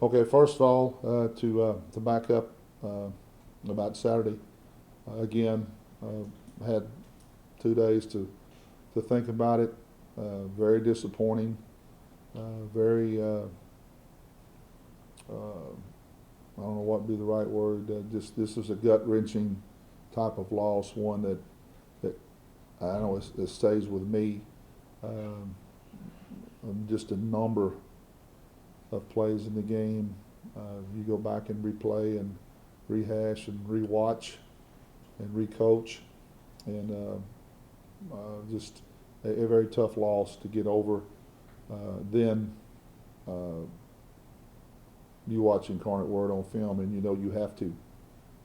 Okay, first of all, to back up about Saturday, again, had 2 days to think about it. Very disappointing. Very, I don't know what would be the right word. This is a gut wrenching type of loss, one that I don't know it stays with me. Just a number of plays in the game. You go back and replay and rehash and rewatch and recoach, and just a very tough loss to get over. Then you watch Incarnate Word on film, and you know you have to,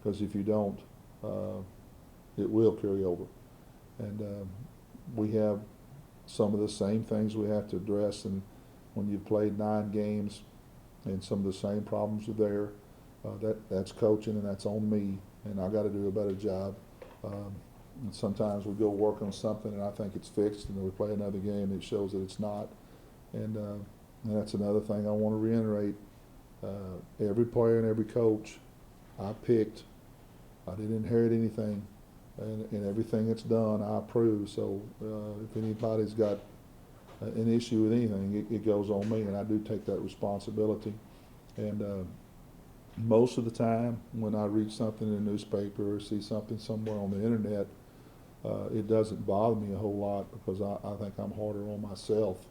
because if you don't, it will carry over. And we have some of the same things we have to address, and when you've played 9 games and some of the same problems are there, that's coaching, and that's on me, and I got to do a better job. And sometimes we go work on something and I think it's fixed, and then we play another game and it shows that it's not. And that's another thing I want to reiterate. Every player and every coach I picked, I didn't inherit anything, and everything that's done I approve. So if anybody's got an issue with anything, it goes on me, and I do take that responsibility. And most of the time when I read something in a newspaper or see something somewhere on the internet, it doesn't bother me a whole lot, because I think I'm harder on myself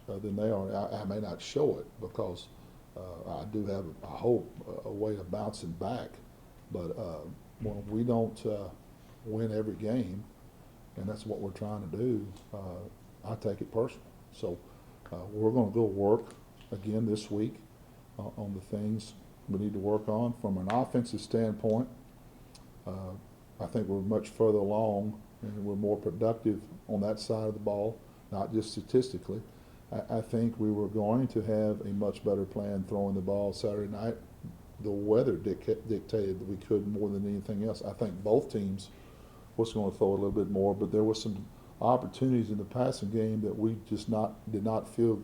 than they are. I may not show it, because I do have, I hope, a way of bouncing back. But when we don't win every game, and that's what we're trying to do, I take it personal. So we're going to go work again this week on the things we need to work on. From an offensive standpoint, I think we're much further along, and we're more productive on that side of the ball, not just statistically. I think we were going to have a much better plan throwing the ball Saturday night. The weather dictated that we couldn't more than anything else. I think both teams was going to throw a little bit more, but there were some opportunities in the passing game that we just did not feel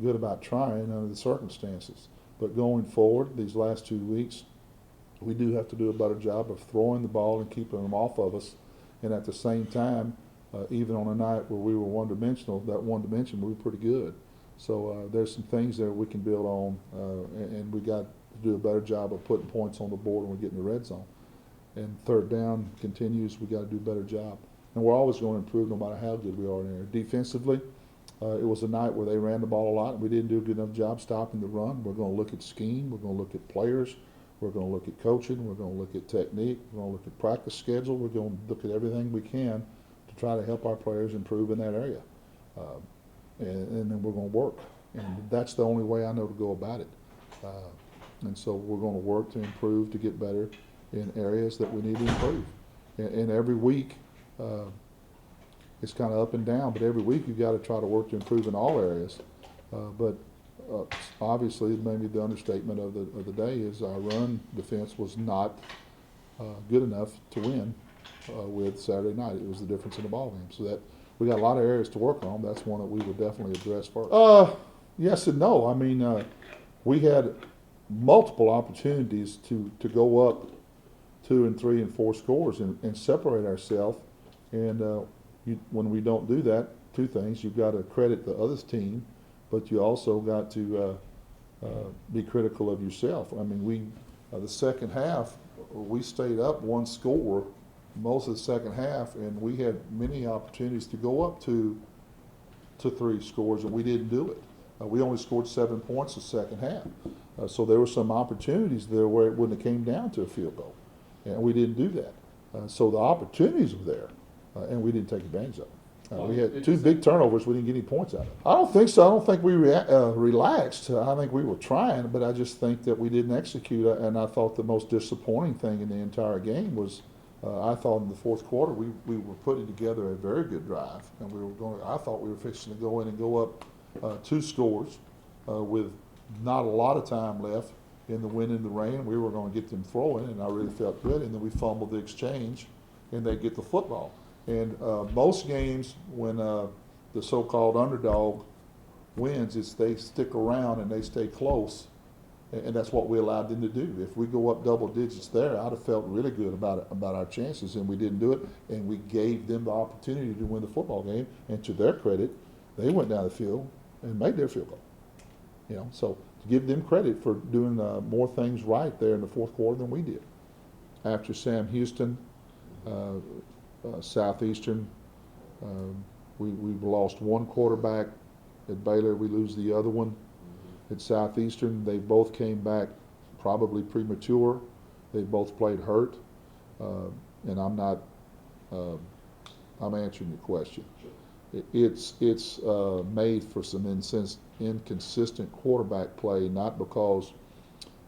good about trying under the circumstances. But going forward, these last 2 weeks, we do have to do a better job of throwing the ball and keeping them off of us. And at the same time, even on a night where we were one-dimensional, that one dimension we were pretty good. So there's some things there we can build on, and we got to do a better job of putting points on the board when we get in the red zone. And third down continues, we got to do a better job. And we're always going to improve no matter how good we are in there. Defensively, it was a night where they ran the ball a lot, and we didn't do a good enough job stopping the run. We're going to look at scheme, we're going to look at players, we're going to look at coaching, we're going to look at technique, we're going to look at practice schedule, we're going to look at everything we can to try to help our players improve in that area. And then we're going to work. And that's the only way I know to go about it. And so we're going to work to improve, to get better in areas that we need to improve. And every week, it's kind of up and down, but every week you've got to try to work to improve in all areas. But obviously, maybe the understatement of the day is our run defense was not good enough to win with Saturday night. It was the difference in the ball game. So that we got a lot of areas to work on. That's one that we will definitely address first. Yes and no. I mean, we had multiple opportunities to go up 2 and 3 and 4 scores and separate ourselves. And when we don't do that, 2 things: you've got to credit the other team, but you also got to be critical of yourself. I mean, the second half, we stayed up 1 score most of the second half, and we had many opportunities to go up 2 to 3 scores, and we didn't do it. We only scored 7 points the second half. So there were some opportunities there where it wouldn't have came down to a field goal, and we didn't do that. So the opportunities were there, and we didn't take advantage of them. We had 2 big turnovers. We didn't get any points out of it. I don't think so. I don't think we relaxed. I think we were trying, but I just think that we didn't execute. And I thought the most disappointing thing in the entire game was, I thought in the fourth quarter we were putting together a very good drive, and I thought we were fixing to go in and go up 2 scores with not a lot of time left in the wind and the rain. We were going to get them throwing, and I really felt good. And then we fumbled the exchange, and they get the football. And most games when the so-called underdog wins is they stick around and they stay close, and that's what we allowed them to do. If we go up double digits there, I'd have felt really good about our chances, and we didn't do it, and we gave them the opportunity to win the football game. And to their credit, they went down the field and made their field goal. You know, so to give them credit for doing more things right there in the fourth quarter than we did. After Sam Houston, Southeastern, we've lost one quarterback. At Baylor, we lose the other one. At Southeastern, they both came back probably premature. They both played hurt. And I'm answering your question. It's made for some inconsistent quarterback play, not because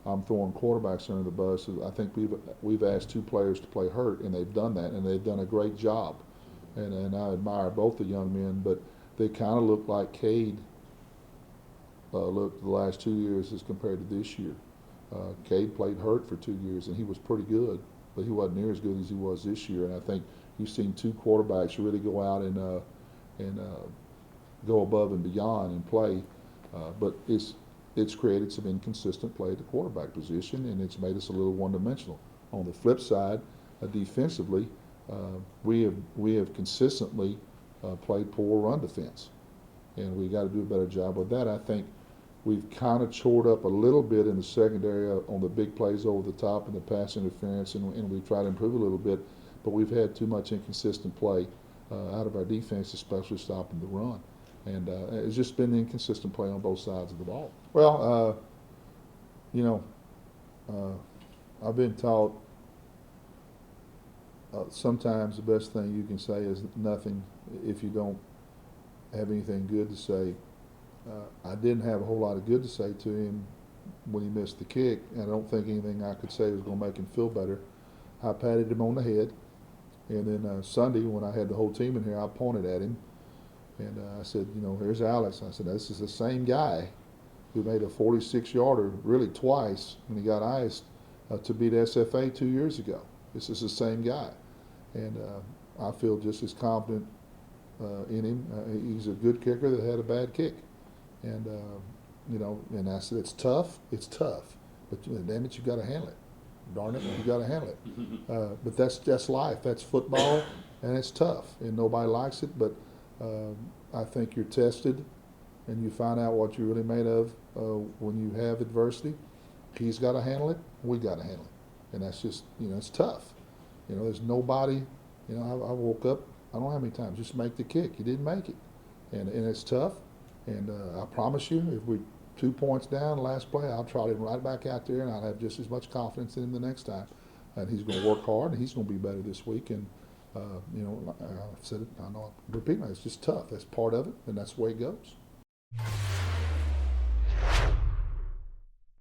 I'm throwing quarterbacks under the bus. I think we've asked two players to play hurt, and they've done that, and they've done a great job. And I admire both the young men, but they kind of look like Cade looked the last 2 years as compared to this year. Cade played hurt for 2 years, and he was pretty good, but he wasn't near as good as he was this year. And I think you've seen two quarterbacks really go out and go above and beyond and play, but it's created some inconsistent play at the quarterback position, and it's made us a little one-dimensional. On the flip side, defensively, we have consistently played poor run defense, and we got to do a better job with that. I think we've kind of chored up a little bit in the secondary on the big plays over the top and the pass interference, and we've tried to improve a little bit, but we've had too much inconsistent play out of our defense, especially stopping the run. And it's just been inconsistent play on both sides of the ball. Well, I've been taught sometimes the best thing you can say is nothing if you don't have anything good to say. I didn't have a whole lot of good to say to him when he missed the kick, and I don't think anything I could say was going to make him feel better. I patted him on the head, and then Sunday when I had the whole team in here, I pointed at him, and I said, here's Alex. I said, this is the same guy who made a 46-yarder really twice when he got iced to beat SFA 2 years ago. This is the same guy, and I feel just as confident in him. He's a good kicker that had a bad kick, and and I said it's tough, but damn it, you got to handle it. Darn it, you got to handle it. But that's life. That's football, and it's tough, and nobody likes it. But I think you're tested, and you find out what you're really made of when you have adversity. He's got to handle it. We got to handle it, and that's just it's tough. There's nobody. I woke up. I don't know how many times just make the kick. You didn't make it, and it's tough. And I promise you, if we 2 points down last play, I'll trot him right back out there, and I'll have just as much confidence in him the next time. And he's going to work hard, and he's going to be better this week. And I've said it. I know. I'm repeating it. It's just tough. That's part of it, and that's the way it goes.